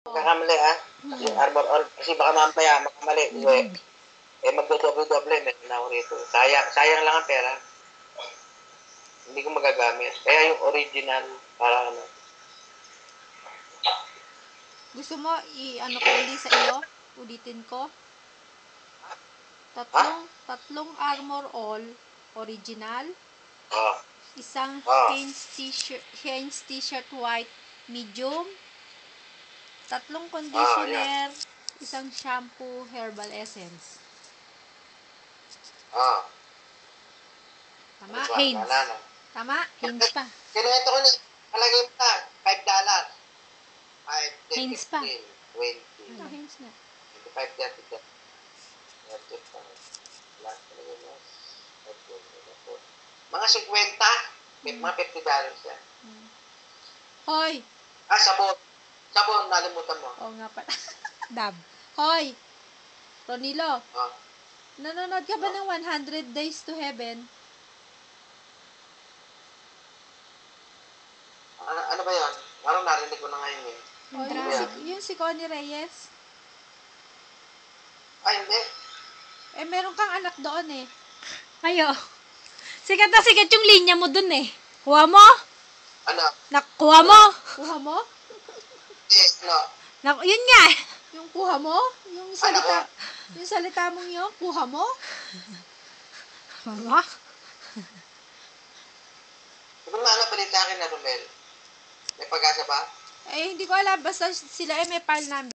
Kakamali kasi Armor All, kasi baka mamaya makamali. Magdodoble-doble, may na rito. Sayang lang ang pera. Hindi ko magagamit. Kaya yung original, para ano. Gusto mo, i-ano ko uli sa iyo? Ulitin ko? Tatlong Armor All, original. Isang Hanes t-shirt white, medium. 3 conditioner. Isang shampoo, herbal essence. Tama? Hanes. Tama? Hanes pa. Kinuwento ko na, palagay mo na, $5. 5, 10, Hanes pa. 15, 20. Hanes na. 25, 30, 30. Mga 50, may mga $50 yan. Hoy! Sabon. Sabon, nalimutan mo. Oo nga pala. Dab. Hoy! Ronilo, nanonood ka ba ng 100 Days to Heaven? Ano ba yan? Parang narinig ko na ngayon eh. Yung si Connie Reyes? Ay, hindi. Meron kang anak doon eh. Ayo. Sikat na sikat yung linya mo dun eh. Kuha mo? Ano? Nakuha mo? Kuha mo? Ano? Yun nga. Yung kuha mo? Yung salita mong yun, kuha mo? Mama? Kung balita akin na, Romel, may pag-asa ba? Hindi ko alam. Basta sila may file number.